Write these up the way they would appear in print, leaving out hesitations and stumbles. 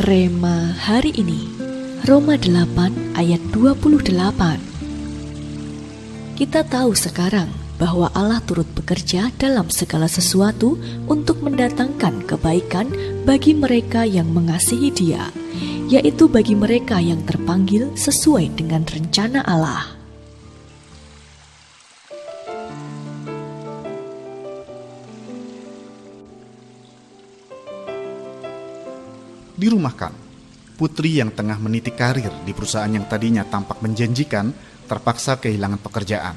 Rema hari ini, Roma 8 ayat 28. Kita tahu sekarang bahwa Allah turut bekerja dalam segala sesuatu untuk mendatangkan kebaikan bagi mereka yang mengasihi Dia, yaitu bagi mereka yang terpanggil sesuai dengan rencana Allah. Dirumahkan, putri yang tengah meniti karir di perusahaan yang tadinya tampak menjanjikan terpaksa kehilangan pekerjaan.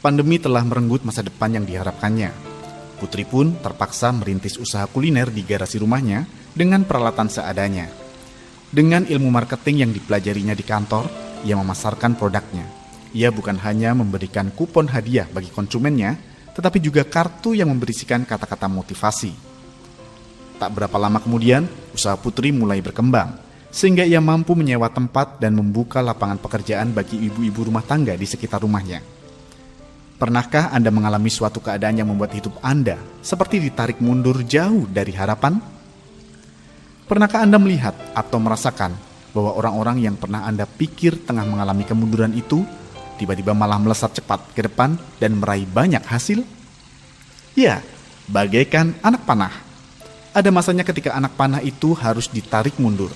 Pandemi telah merenggut masa depan yang diharapkannya. Putri pun terpaksa merintis usaha kuliner di garasi rumahnya dengan peralatan seadanya. Dengan ilmu marketing yang dipelajarinya di kantor, ia memasarkan produknya. Ia bukan hanya memberikan kupon hadiah bagi konsumennya, tetapi juga kartu yang memberisikan kata-kata motivasi. Tak berapa lama kemudian, usaha Putri mulai berkembang, sehingga ia mampu menyewa tempat dan membuka lapangan pekerjaan bagi ibu-ibu rumah tangga di sekitar rumahnya. Pernahkah Anda mengalami suatu keadaan yang membuat hidup Anda seperti ditarik mundur jauh dari harapan? Pernahkah Anda melihat atau merasakan bahwa orang-orang yang pernah Anda pikir tengah mengalami kemunduran itu, tiba-tiba malah melesat cepat ke depan dan meraih banyak hasil? Ya, bagaikan anak panah. Ada masanya ketika anak panah itu harus ditarik mundur,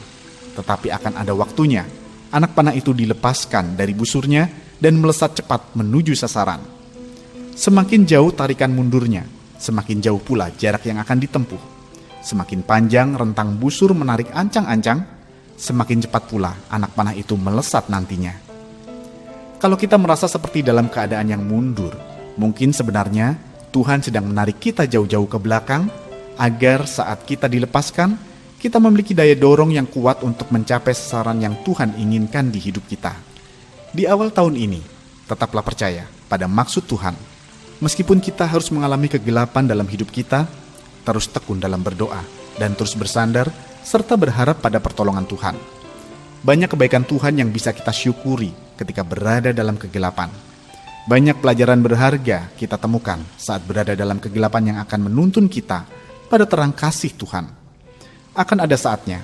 tetapi akan ada waktunya anak panah itu dilepaskan dari busurnya dan melesat cepat menuju sasaran. Semakin jauh tarikan mundurnya, semakin jauh pula jarak yang akan ditempuh. Semakin panjang rentang busur menarik ancang-ancang, semakin cepat pula anak panah itu melesat nantinya. Kalau kita merasa seperti dalam keadaan yang mundur, mungkin sebenarnya Tuhan sedang menarik kita jauh-jauh ke belakang, agar saat kita dilepaskan, kita memiliki daya dorong yang kuat untuk mencapai sasaran yang Tuhan inginkan di hidup kita. Di awal tahun ini, tetaplah percaya pada maksud Tuhan. Meskipun kita harus mengalami kegelapan dalam hidup kita, terus tekun dalam berdoa, dan terus bersandar, serta berharap pada pertolongan Tuhan. Banyak kebaikan Tuhan yang bisa kita syukuri ketika berada dalam kegelapan. Banyak pelajaran berharga kita temukan saat berada dalam kegelapan yang akan menuntun kita pada terang kasih Tuhan. Akan ada saatnya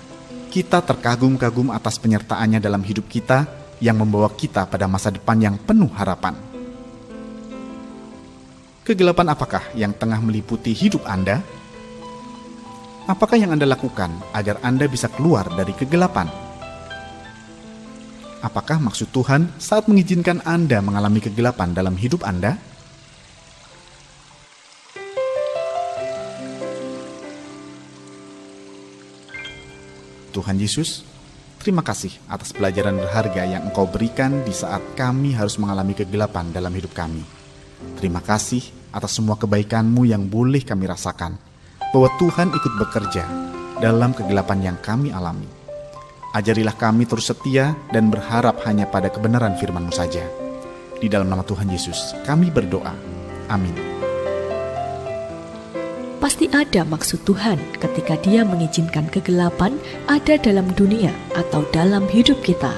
kita terkagum-kagum atas penyertaannya dalam hidup kita yang membawa kita pada masa depan yang penuh harapan. Kegelapan apakah yang tengah meliputi hidup Anda? Apakah yang Anda lakukan agar Anda bisa keluar dari kegelapan? Apakah maksud Tuhan saat mengizinkan Anda mengalami kegelapan dalam hidup Anda? Tuhan Yesus, terima kasih atas pelajaran berharga yang Engkau berikan di saat kami harus mengalami kegelapan dalam hidup kami. Terima kasih atas semua kebaikan-Mu yang boleh kami rasakan, bahwa Tuhan ikut bekerja dalam kegelapan yang kami alami. Ajarilah kami terus setia dan berharap hanya pada kebenaran firman-Mu saja. Di dalam nama Tuhan Yesus, kami berdoa. Amin. Pasti ada maksud Tuhan ketika Dia mengizinkan kegelapan ada dalam dunia atau dalam hidup kita.